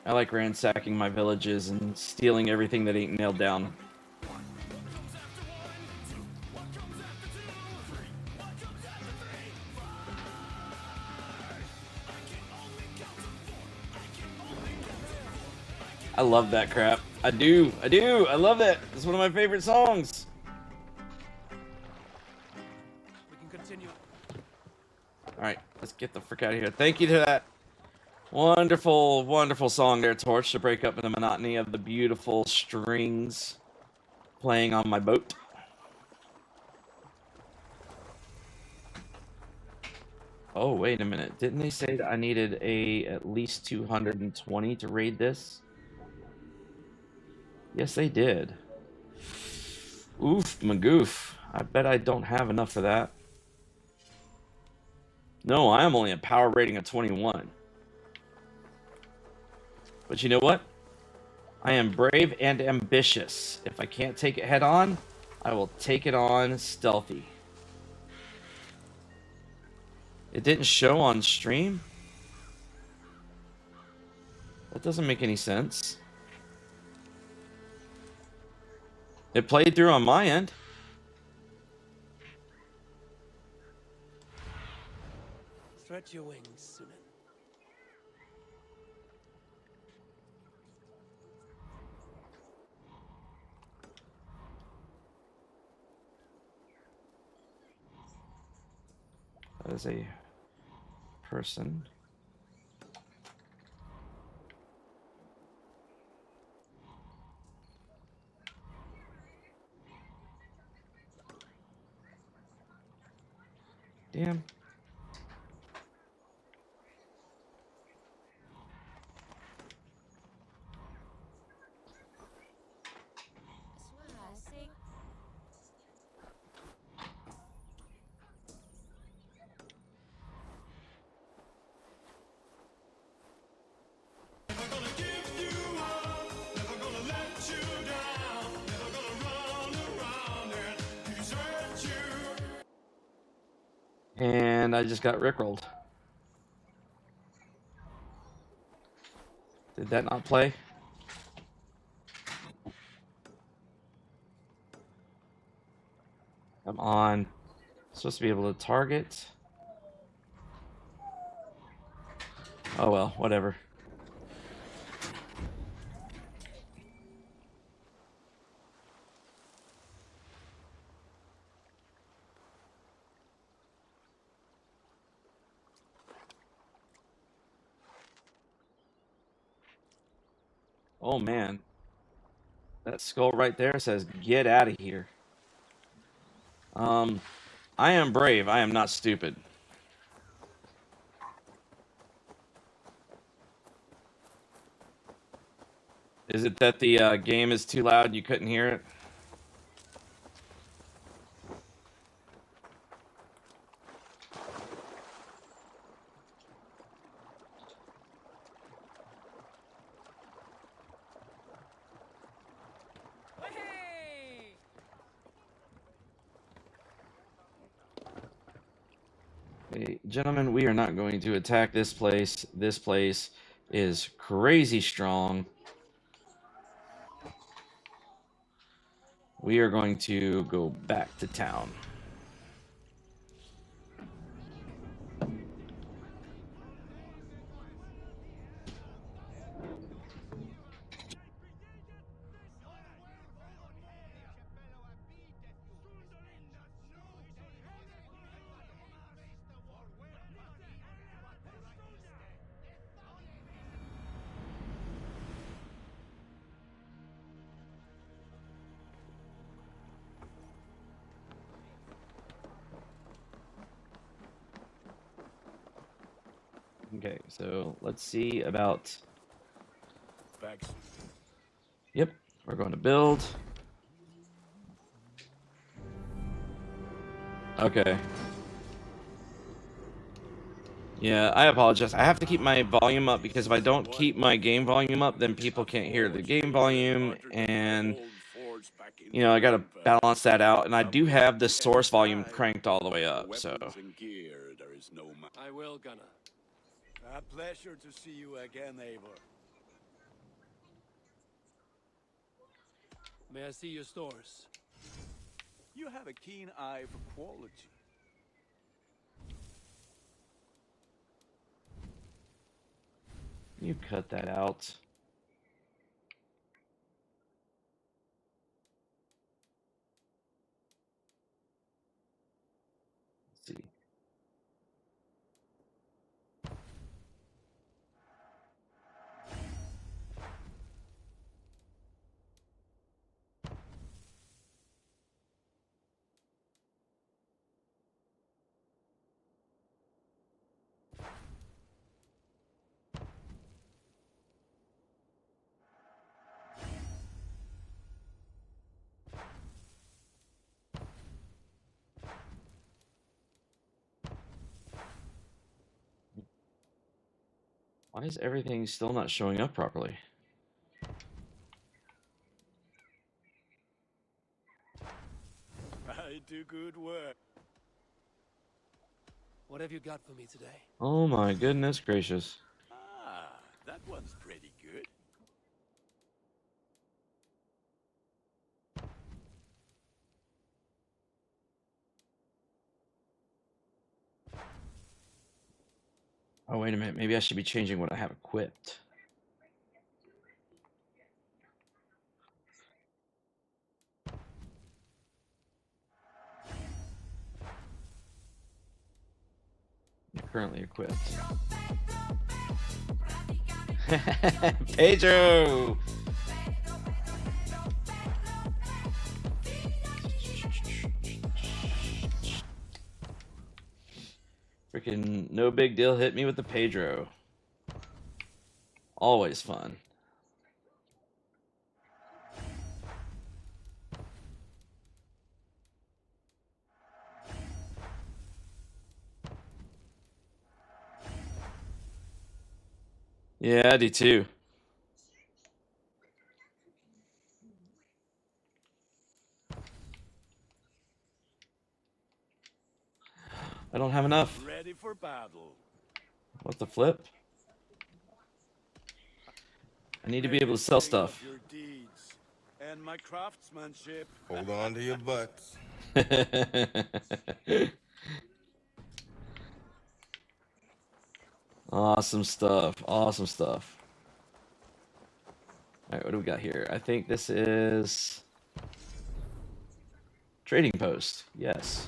I like ransacking my villages and stealing everything that ain't nailed down. I love that crap. I do. I love that. It's one of my favorite songs. We can continue. Alright, let's get the frick out of here. Thank you to that wonderful, wonderful song there, Torch, to break up the monotony of the beautiful strings playing on my boat. Oh, wait a minute. Didn't they say that I needed at least 220 to raid this? Yes, they did. Oof, magoof. I bet I don't have enough for that. No, I am only a power rating of 21. But you know what? I am brave and ambitious. If I can't take it head on, I will take it on stealthy. It didn't show on stream? That doesn't make any sense. It played through on my end. Stretch your wings, Sunan. That is a person. Damn. And I just got rickrolled. Did that not play? Come on. Supposed to be able to target. Oh well, whatever. Oh man. That skull right there says, get out of here. I am brave. I am not stupid. Is it that the game is too loud and you couldn't hear it? Hey, gentlemen, we are not going to attack this place. This place is crazy strong. We are going to go back to town. Okay, so let's see about. Facts. Yep, we're going to build. Okay. Yeah, I apologize. I have to keep my volume up because if I don't keep my game volume up, then people can't hear the game volume, and I got to balance that out. And I do have the source volume cranked all the way up, so. I will, Gunnar. A pleasure to see you again, Eivor. May I see your stores? You have a keen eye for quality. You cut that out. Let's see. Why is everything still not showing up properly? I do good work. What have you got for me today? Oh my goodness gracious. Ah, that one's pretty good. Oh, wait a minute. Maybe I should be changing what I have equipped. You're currently equipped. Pedro! Freaking no big deal. Hit me with the Pedro. Always fun. Yeah, I do too. I don't have enough. Ready for battle. What the flip? I need to be able to sell stuff. Your deeds and my craftsmanship. Hold on to your butts. Awesome stuff. Awesome stuff. All right, what do we got here? I think this is trading post. Yes.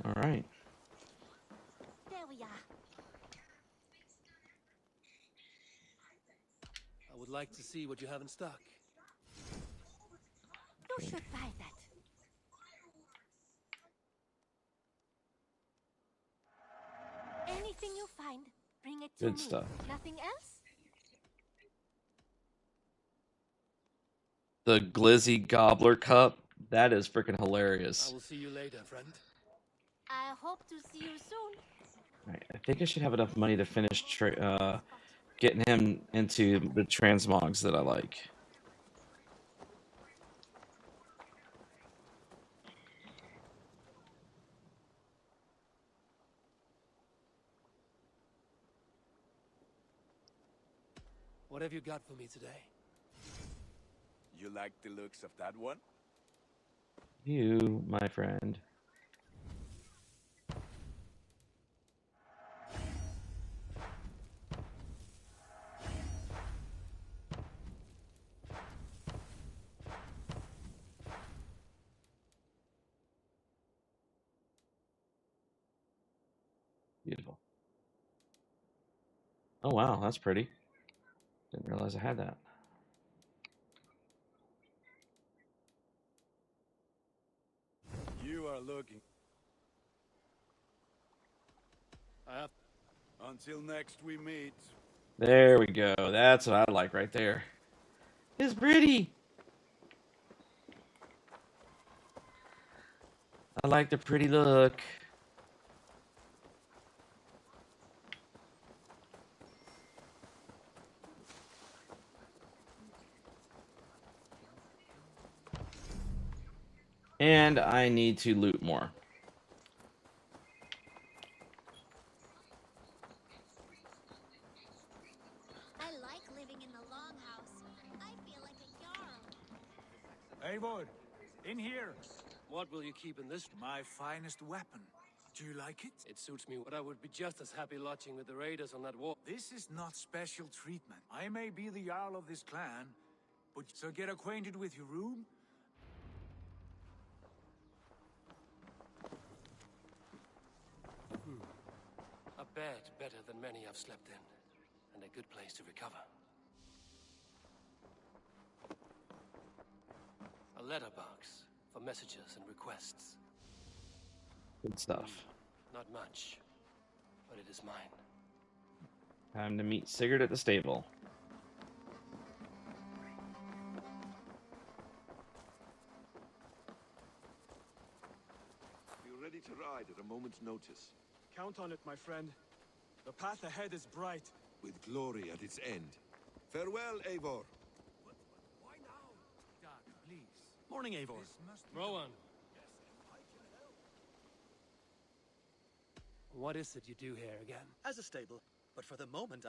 All right. There we are. I would like to see what you have in stock. You should buy that. Anything you find, bring it to Good me. stuff. Nothing else? The Glizzy Gobbler Cup. That is freaking I hilarious. will see you later, friend. I hope to see you soon. All right, I think I should have enough money to finish getting him into the transmogs that I like. What have you got for me today? You like the looks of that one? You, my friend. Beautiful. Oh, wow, that's pretty. Didn't realize I had that. You are looking. Until next we meet. There we go. That's what I like right there. It's pretty. I like the pretty look. And I need to loot more. I like living in the longhouse. I feel like a jarl. Eivor, in here. What will you keep in this? My finest weapon. Do you like it? It suits me, but I would be just as happy lodging with the raiders on that wall. This is not special treatment. I may be the Jarl of this clan, but so get acquainted with your room. A bed better than many I've slept in, and a good place to recover. A letterbox for messages and requests. Good stuff. Not much, but it is mine. Time to meet Sigurd at the stable. Be ready to ride at a moment's notice. Count on it, my friend. The path ahead is bright. With glory at its end. Farewell, Eivor. Why now? Doc, please. Morning, Eivor. This must be Rowan. What is it you do here again? As a stable, but for the moment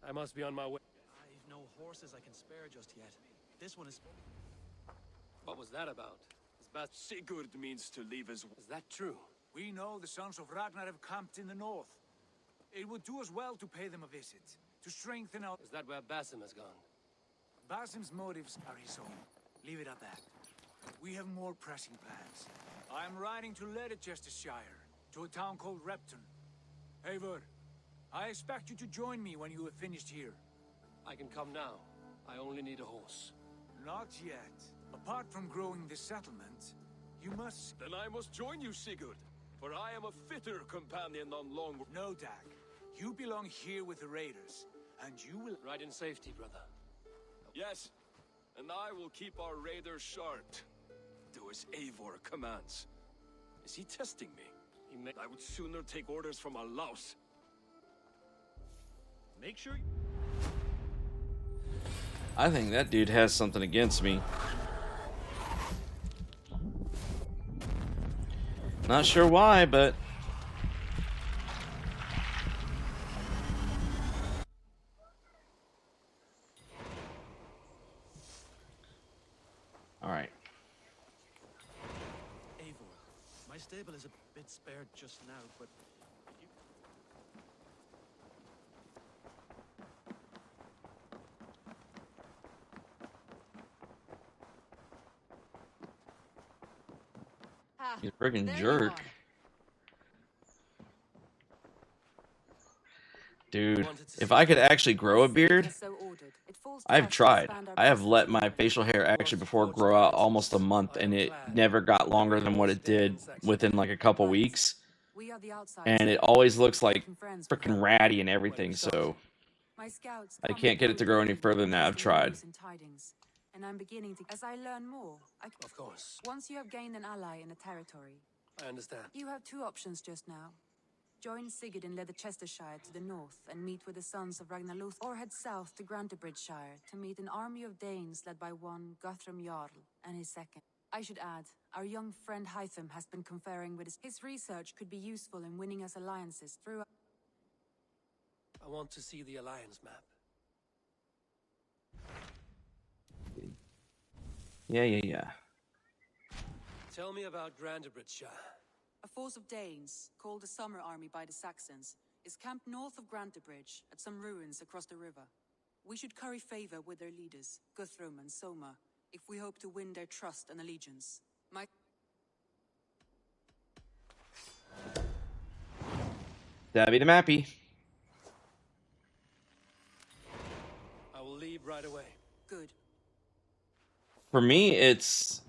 I must be on my way. I've no horses I can spare just yet. This one is... What was that about? Sigurd means to leave his... Is that true? We know the sons of Ragnar have camped in the north. It would do us well to pay them a visit, to strengthen our... Is that where Basim has gone? Basim's motives are his own. Leave it at that. We have more pressing plans. I am riding to Leicestershire, to a town called Repton. Eivor, I expect you to join me when you have finished here. I can come now. I only need a horse. Not yet. Apart from growing this settlement, you must... Then I must join you, Sigurd, for I am a fitter companion on long... No, Dag. You belong here with the raiders, and you will... Ride in safety, brother. Yes, and I will keep our raiders sharp. Do as Eivor commands. Is he testing me? I would sooner take orders from a louse. Make sure... I think that dude has something against me. Not sure why, but... Alright. Eivor, my stable is a bit spared just now, but... You friggin' jerk. Dude, if I could actually grow a beard, I've tried. I have let my facial hair actually before grow out almost a month, and it never got longer than what it did within like a couple weeks. And it always looks like freaking ratty and everything, so I can't get it to grow any further than that. I've tried. And I'm beginning to... As I learn more, Of course. once you have gained an ally in a territory, I understand. you have two options just now. Join Sigurd in Leicestershire to the north and meet with the sons of Ragnar Loth, or head south to Grantebridgeshire to meet an army of Danes led by one Guthrum Jarl and his second. I should add, our young friend Hytham has been conferring with his research could be useful in winning us alliances through... I want to see the alliance map. Yeah. Tell me about Grantebridgeshire. A force of Danes, called the Summer Army by the Saxons, is camped north of Grantebridge at some ruins across the river. We should curry favor with their leaders, Guthrum and Soma, if we hope to win their trust and allegiance. Dabby the Mappy. right away. Good. For me, it's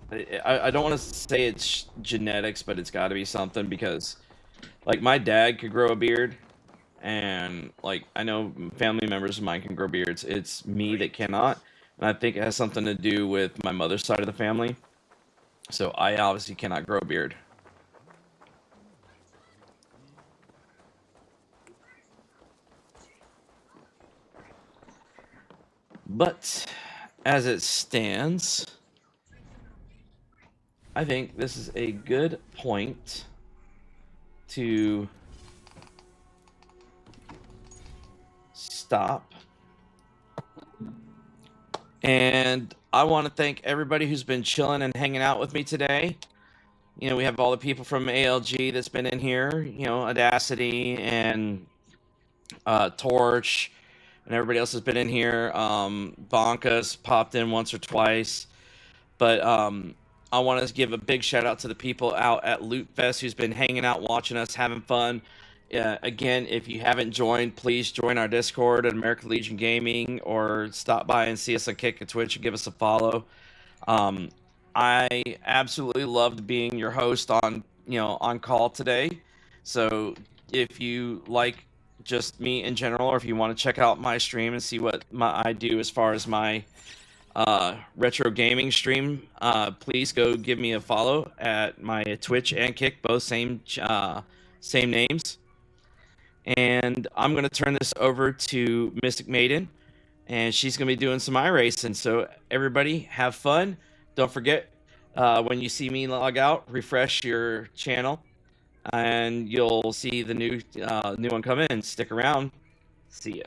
I don't want to say it's genetics, but it's got to be something because, like, my dad could grow a beard, and like I know family members of mine can grow beards. It's me that cannot, and I think it has something to do with my mother's side of the family. So I obviously cannot grow a beard. But as it stands, I think this is a good point to stop. And I want to thank everybody who's been chilling and hanging out with me today. You know, we have all the people from ALG that's been in here, you know, Audacity and Torch, and everybody else has been in here. Bonka's popped in once or twice. But I want to give a big shout out to the people out at Loot Fest who's been hanging out, watching us, having fun. Again, if you haven't joined, please join our Discord at American Legion Gaming, or stop by and see us on Kick and Twitch and give us a follow. I absolutely loved being your host on on call today. So if you like just me in general, or if you want to check out my stream and see what I do as far as my retro gaming stream, please go give me a follow at my Twitch and Kick, both same names. And I'm gonna turn this over to Mystic Maiden, and she's gonna be doing some iRacing. So everybody, have fun. Don't forget, when you see me log out, refresh your channel, and you'll see the new one come in. Stick around. See ya.